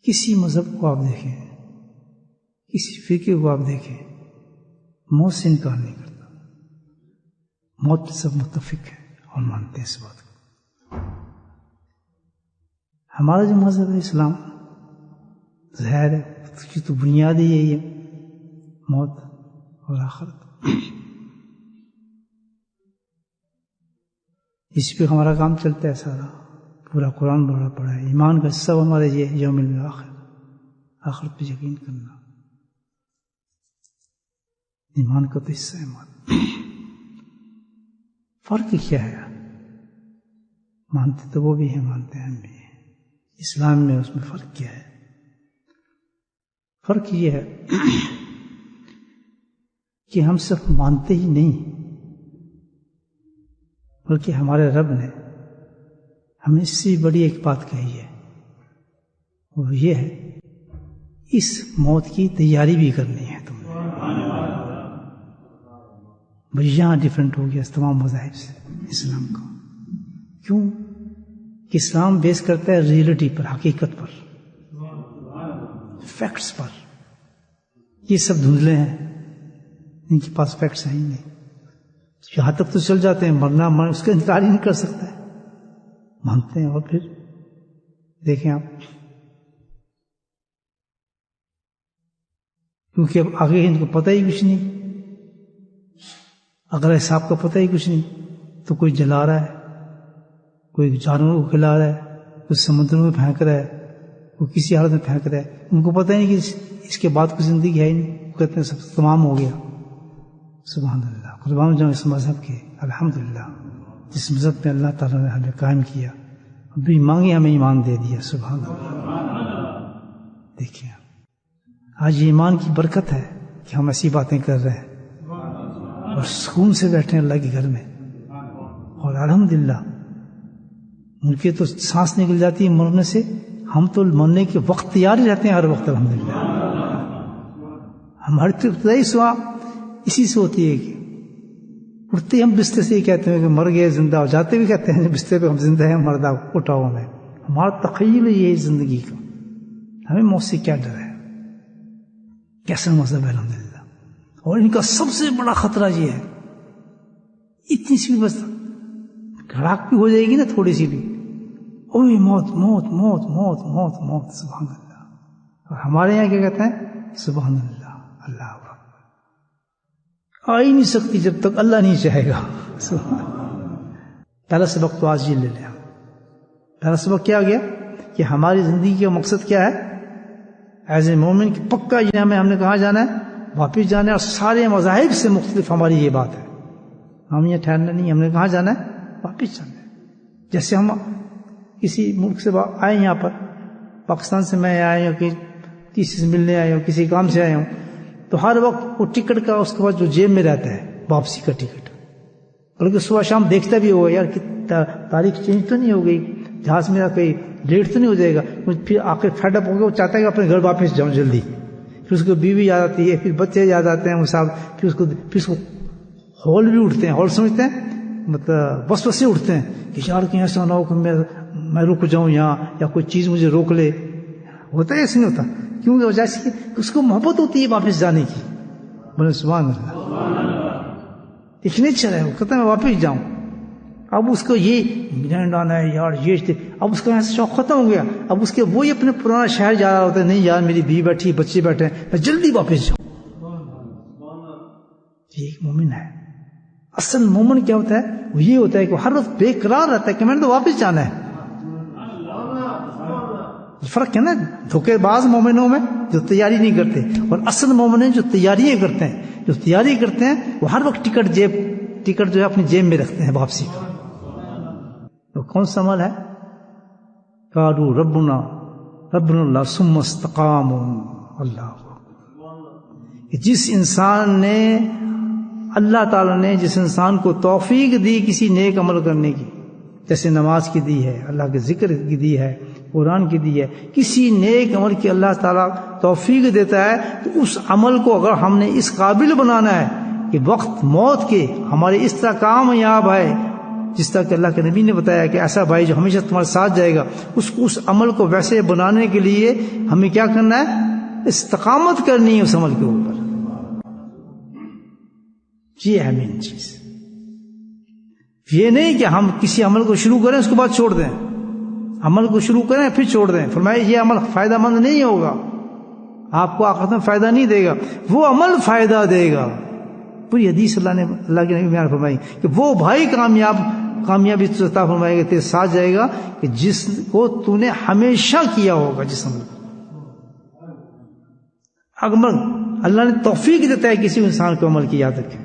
کسی مذہب کو آپ دیکھیں، کسی فرقے کو آپ دیکھیں، موت سے انکار نہیں کرتا، موت پہ سب متفق ہے اور مانتے ہیں اس بات کو۔ ہمارا جو مذہب ہے اسلام، ظاہر ہے اس کی تو بنیاد ہی یہی ہے، موت اور آخرت، اس پہ ہمارا کام چلتا ہے سارا، پورا قرآن بڑا پڑا ہے، ایمان کا سب ہمارے یہ یوم الآخر، آخرت پہ یقین کرنا، ایمان کا تو حصہ ہے موت۔ فرق کیا ہے؟ مانتے تو وہ بھی ہیں، مانتے ہیں ہم بھی ہیں، اسلام میں اس میں فرق کیا ہے؟ فرق یہ ہے کہ ہم صرف مانتے ہی نہیں، بلکہ ہمارے رب نے ہمیں اس سے بڑی ایک بات کہی ہے، وہ یہ ہے اس موت کی تیاری بھی کرنی ہے تم نے۔ بھئی یہاں ڈیفرنٹ ہو گیا تمام مذاہب سے اسلام کا، کیوں کہ اسلام بیس کرتا ہے ریئلٹی پر، حقیقت پر، فیکٹس پر۔ یہ سب دھندلے ہیں، ان کے پاس فیکٹس ہیں ہی نہیں، یہاں تک تو چل جاتے ہیں، مرنا اس کا انکار ہی نہیں کر سکتا ہے، مانتے ہیں۔ اور پھر دیکھیں آپ، کیونکہ اب آگے ان کو پتہ ہی کچھ نہیں، اگر حساب کا پتہ ہی کچھ نہیں، تو کوئی جلا رہا ہے، کوئی جانوروں کو کھلا رہا ہے، کوئی سمندروں میں پھینک رہا ہے، کوئی کسی حالت میں پھینک رہا ہے، ان کو پتہ ہی نہیں کہ اس کے بعد کوئی زندگی ہے ہی نہیں، وہ کہتے ہیں سب تمام ہو گیا۔ سبحان اللہ، قربان جاؤں اس مذہب کے، الحمدللہ جس مذہب میں اللہ تعالیٰ نے ہمیں قائم کیا، ابھی مانگے ہمیں ایمان دے دیا، سبحان اللہ۔ دیکھیں آج ایمان کی برکت ہے کہ ہم ایسی باتیں کر رہے ہیں اور سکون سے بیٹھے ہیں اللہ کے گھر میں، اور الحمدللہ ان کے تو سانس نکل جاتی ہے مرنے سے، ہم تو مرنے کے وقت تیار ہی رہتے ہیں ہر وقت، الحمدللہ۔ ہماری تو ابتدائی سوا اسی سے ہوتی ہے کہ اٹھتے ہم بستر سے ہی کہتے ہیں کہ مر گئے زندہ ہو، جاتے بھی کہتے ہیں بستر پہ ہم زندہ ہیں مردہ اٹھاؤ ہمیں، ہمارا تخیل ہے یہ زندگی کا، ہمیں موت سے کیا ڈر ہے؟ کیسا مذہب ہے الحمدللہ۔ اور ان کا سب سے بڑا خطرہ یہ ہے، اتنی سی بھی بس گھڑاک بھی ہو جائے گی نا تھوڑی سی بھی، اوہ موت موت موت موت موت موت، سبحان اللہ۔ اور ہمارے یہاں کیا کہتے ہیں؟ سبحان اللہ، اللہ اکبر، آ ہی نہیں سکتی جب تک اللہ نہیں چاہے گا۔ پہلا سبق تو آج یہ لے لیں، پہلا سبق کیا گیا کہ ہماری زندگی کا مقصد کیا ہے؟ ایز اے مومن کی پکا یہ ہم نے کہاں جانا ہے؟ واپس جانا ہے، اور سارے مذاہب سے مختلف ہماری یہ بات ہے، ہم یہ ٹھہرنا نہیں، ہم نے کہاں جانا ہے؟ واپس جانا ہے۔ جیسے ہم کسی ملک سے آئے یہاں پر، پاکستان سے میں آیا ہوں، کسی سے ملنے آیا ہوں، کسی کام سے آیا ہوں، تو ہر وقت وہ ٹکٹ کا اس کے بعد جو جیب میں رہتا ہے واپسی کا ٹکٹ، بلکہ صبح شام دیکھتا بھی ہوگا یار کہ تاریخ چینج تو نہیں ہو گئی، جہاز میرا کوئی لیٹ تو نہیں ہو جائے گا، پھر آخر فیڈ اپ ہو گیا، وہ چاہتا ہے کہ اپنے گھر واپس جاؤں جلدی، پھر اس کو بیوی یاد آتی ہے، پھر بچے یاد آتے ہیں، وہ صاحب پھر اس کو ہول بھی اٹھتے ہیں، ہول سمجھتے ہیں مطلب وسوسے اٹھتے ہیں کہ یار کہیں ایسا نہ ہو کہ میں رک جاؤں یہاں، یا کوئی چیز مجھے روک لے، ہوتا ہے ایسے نہیں ہوتا، کیونکہ وجہ سے اس کو محبت ہوتی ہے واپس جانے کی، بولے سبحان اللہ، اتنے اچھا رہے، وہ کہتا ہے میں واپس جاؤں۔ اب اس کو یہ انگلینڈ آنا ہے یار، یہ اب اس کا یہاں سے شوق ختم ہو گیا، اب اس کے وہی اپنے پرانا شہر جا رہا ہوتا ہے، نہیں یار میری بیوی بیٹھی، بچے بیٹھے ہیں، میں جلدی واپس جاؤں۔ یہ ایک مومن ہے۔ اصل مومن کیا ہوتا ہے؟ وہ یہ ہوتا ہے کہ وہ ہر وقت بے قرار رہتا ہے کہ میں نے تو واپس جانا ہے۔ فرق ہے نا دھوکے باز مومنوں میں جو تیاری نہیں کرتے، اور اصل مومن جو تیاریاں کرتے ہیں، جو تیاری کرتے ہیں وہ ہر وقت ٹکٹ جو ہے اپنی جیب میں رکھتے ہیں واپسی کا۔ تو کون سا عمل ہے؟ قالوا ربنا اللہ ثم استقاموا، اللہ، کہ جس انسان نے، اللہ تعالیٰ نے جس انسان کو توفیق دی کسی نیک عمل کرنے کی، جیسے نماز کی دی ہے، اللہ کے ذکر کی دی ہے، قرآن کی دی ہے، کسی نیک عمل کی اللہ تعالیٰ توفیق دیتا ہے، تو اس عمل کو اگر ہم نے اس قابل بنانا ہے کہ وقت موت کے ہمارے اس طرح کامیاب ہے جس طرح کہ اللہ کے نبی نے بتایا کہ ایسا بھائی جو ہمیشہ تمہارے ساتھ جائے گا، اس عمل کو ویسے بنانے کے لیے ہمیں کیا کرنا ہے؟ استقامت کرنی ہے اس عمل کے اوپر. یہ ہے مین چیز. یہ نہیں کہ ہم کسی عمل کو شروع کریں اس کے بعد چھوڑ دیں، عمل کو شروع کریں پھر چھوڑ دیں. فرمایا یہ عمل فائدہ مند نہیں ہوگا، آپ کو آخرت میں فائدہ نہیں دے گا، وہ عمل فائدہ دے گا. پوری حدیث اللہ کے نبی بیان فرمائی کہ وہ بھائی کامیابی عطا فرمائے گا، تیرے ساتھ جائے گا کہ جس کو تو نے ہمیشہ کیا ہوگا. جس عمل اگر اللہ نے توفیق دیتا ہے کسی انسان کو عمل کی، یاد رکھیں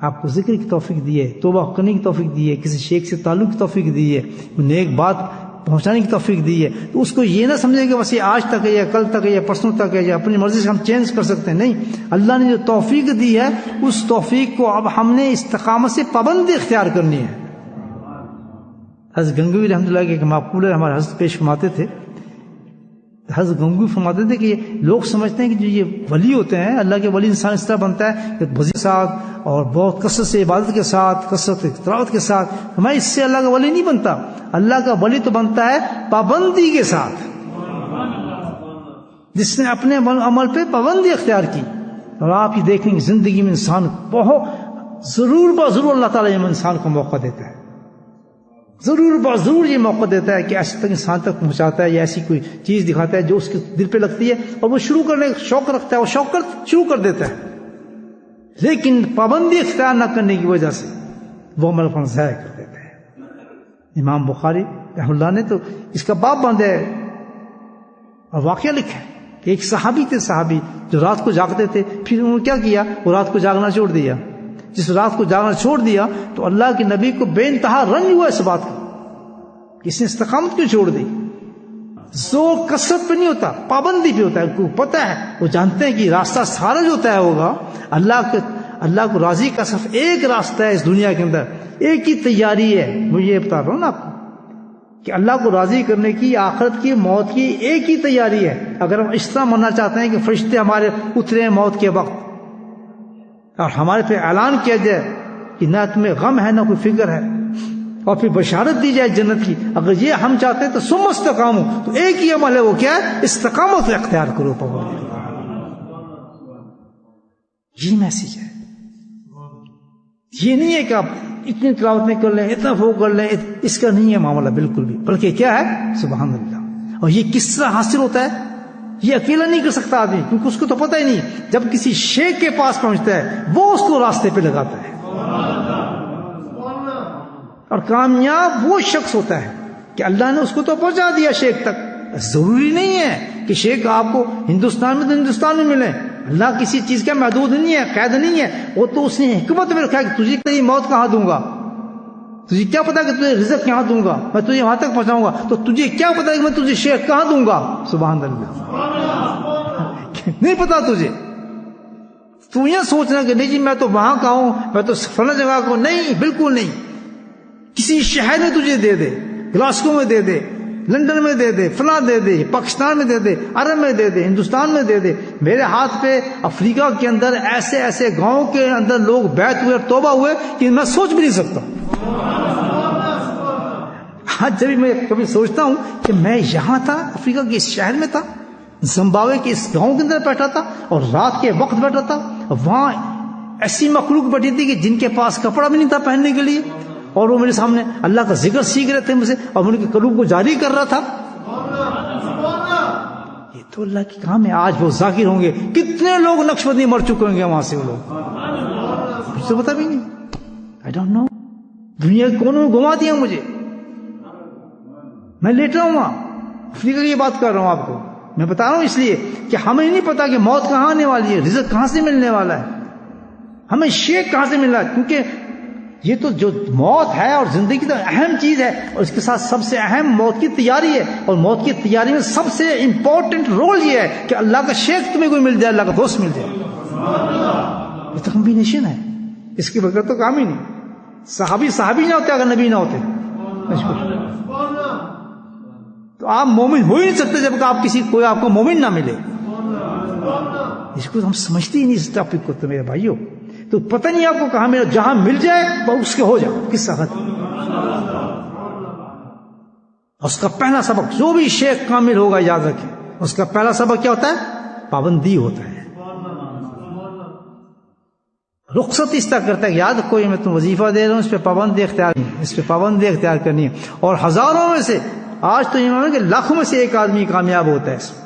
آپ کو ذکر کی توفیق دی ہے، توبہ کرنے کی توفیق دی ہے، کسی شیخ سے تعلق کی توفیق دی ہے، نیک بات پہنچانے کی توفیق دی ہے، تو اس کو یہ نہ سمجھیں کہ بس یہ آج تک ہے یا کل تک ہے یا پرسوں تک ہے یا اپنی مرضی سے ہم چینج کر سکتے ہیں. نہیں، اللہ نے جو توفیق دی ہے اس توفیق کو اب ہم نے استقامت سے پابندی اختیار کرنی ہے. حضرت گنگوی رحمۃ اللہ کے ایک مقولہ ہمارے حضرت پیش فرماتے تھے. حضرت گنگوی فرماتے تھے کہ لوگ سمجھتے ہیں کہ جو یہ ولی ہوتے ہیں، اللہ کے ولی انسان اس طرح بنتا ہے کہ بزی کے ساتھ اور بہت کثرت سے عبادت کے ساتھ، کثرت تلاوت کے ساتھ. ہمیں اس سے اللہ کا ولی نہیں بنتا. اللہ کا ولی تو بنتا ہے پابندی کے ساتھ، جس نے اپنے عمل پہ پابندی اختیار کی. اور آپ یہ دیکھیں کہ زندگی میں انسان بہت ضرور اللہ تعالیٰ انسان کو موقع دیتا ہے، ضرور یہ موقع دیتا ہے کہ ایسے تک انسان تک پہنچاتا ہے یا ایسی کوئی چیز دکھاتا ہے جو اس کے دل پہ لگتی ہے اور وہ شروع کرنے کا شوق رکھتا ہے، وہ شوق شروع کر دیتا ہے، لیکن پابندی اختیار نہ کرنے کی وجہ سے وہ عمل کو ضائع کر دیتا ہے. امام بخاری رحمہ اللہ نے تو اس کا باب باندھا ہے اور واقعہ لکھا ہے کہ ایک صحابی تھے، صحابی جو رات کو جاگتے تھے، پھر انہوں نے کیا کیا؟ وہ رات کو جاگنا چھوڑ دیا. جس رات کو جاگنا چھوڑ دیا تو اللہ کے نبی کو بے انتہا رنج ہوا اس بات کا کہ اس نے استقامت کیوں چھوڑ دی. زور کثرت پہ نہیں ہوتا، پابندی پہ ہوتا ہے. کو پتہ ہے، وہ جانتے ہیں کہ راستہ سارا جو طے ہوگا اللہ کو راضی کا صرف ایک راستہ ہے اس دنیا کے اندر، ایک ہی تیاری ہے. میں یہ بتا رہا ہوں نا آپ کو کہ اللہ کو راضی کرنے کی، آخرت کی، موت کی ایک ہی تیاری ہے. اگر ہم اس طرح مرنا چاہتے ہیں کہ فرشتے ہمارے اترے ہیں موت کے وقت اور ہمارے پہ اعلان کیا جائے کہ نہ تمہیں غم ہے نہ کوئی فکر ہے، اور پھر بشارت دی جائے جنت کی، اگر یہ ہم چاہتے ہیں تو ثم استقاموا، تو ایک ہی عمل ہے، وہ کیا ہے؟ استقامت اختیار کرو. یہ میسیج ہے. یہ نہیں ہے کہ آپ اتنی تلاوت نہیں کر لیں، اتنا وہ کر لیں، اس کا نہیں ہے معاملہ بالکل بھی، بلکہ کیا ہے؟ سبحان اللہ. اور یہ کس طرح حاصل ہوتا ہے؟ یہ اکیلا نہیں کر سکتا آدمی، کیونکہ اس کو تو پتہ ہی نہیں. جب کسی شیخ کے پاس پہنچتا ہے وہ اس کو راستے پہ لگاتا ہے. اور کامیاب وہ شخص ہوتا ہے کہ اللہ نے اس کو تو پہنچا دیا شیخ تک. ضروری نہیں ہے کہ شیخ آپ کو ہندوستان میں تو ہندوستان میں ملے. اللہ کسی چیز کا محدود نہیں ہے، قید نہیں ہے. وہ تو اس نے حکمت میں رکھا ہے کہ تجھے تیری موت کہاں دوں گا، تجھے کیا پتا کہ تجھے رزق کہاں دوں گا، میں تجھے وہاں تک پہنچاؤں گا. تو تجھے کیا پتا کہ میں تجھے شیخ کہاں دوں گا. سبحان اللہ. نہیں پتا تجھے. تو یہ سوچنا کہ نہیں جی میں تو وہاں کا ہوں، میں تو فلاں جگہ کو. نہیں، بالکل نہیں. کسی شہر میں تجھے دے دے، گلاسکو میں دے دے، لندن میں دے دے، فلاں دے دے، پاکستان میں دے دے، عرب میں دے دے، ہندوستان میں دے دے. میرے ہاتھ پہ افریقہ کے اندر ایسے گاؤں کے اندر لوگ بیعت ہوئے اور توبہ ہوئے کہ میں سوچ بھی نہیں سکتا. آج جب میں کبھی سوچتا ہوں کہ میں یہاں تھا، افریقہ کے اس شہر میں تھا، زمبابوے کے اس گاؤں کے اندر بیٹھا تھا اور رات کے وقت بیٹھا تھا، وہاں ایسی مخلوق بیٹھی تھی کہ جن کے پاس کپڑا بھی نہیں تھا پہننے کے لیے، اور وہ میرے سامنے اللہ کا ذکر سیکھ رہے تھے مجھ سے اور ان کے قلوب کو جاری کر رہا تھا. یہ تو اللہ کی کام ہے. آج وہ ذاکر ہوں گے، کتنے لوگ نقشبندی مر چکے ہوں گے وہاں سے. وہ لوگ مجھے پتا بھی نہیں. I don't know. دنیا کے کونوں میں گھما دیا مجھے. میں لیٹ رہا ہوں وہاں. افریقہ کی بات کر رہا ہوں آپ کو. میں بتا رہا ہوں اس لیے کہ ہمیں نہیں پتا کہ موت کہاں آنے والی ہے، رزق کہاں سے ملنے والا ہے، ہمیں شیخ کہاں سے مل رہا ہے. کیونکہ یہ تو جو موت ہے اور زندگی تو اہم چیز ہے، اور اس کے ساتھ سب سے اہم موت کی تیاری ہے. اور موت کی تیاری میں سب سے امپورٹنٹ رول یہ ہے کہ اللہ کا شیخ تمہیں کوئی مل جائے، اللہ کا دوست مل جائے. یہ تو کمبینیشن ہے، اس کے بغیر تو کام ہی نہیں. صحابی نہ ہوتے اگر نبی نہ ہوتے. تو آپ مومن ہو ہی نہیں سکتے جب کہ آپ کوئی آپ کو مومن نہ ملے. اس کو ہم سمجھتے ہی نہیں اس ٹاپک کو. تو میرے بھائیوں، تو پتہ نہیں آپ کو کہاں ملا، جہاں مل جائے وہ اس کے ہو جاؤ، قصہ ختم۔ اس کا پہلا سبق، جو بھی شیخ کامل ہوگا یاد رکھیں، اس کا پہلا سبق کیا ہوتا ہے؟ پابندی ہوتا ہے۔ رخصت اس طرح کرتا ہے کہ یاد کوئی میں تم وظیفہ دے رہا ہوں، اس پہ پابندی اختیار نہیں، اس پہ پابندی اختیار کرنی ہے۔ اور ہزاروں میں سے، آج تو یہ مانو کہ لاکھوں میں سے ایک آدمی کامیاب ہوتا ہے اس میں۔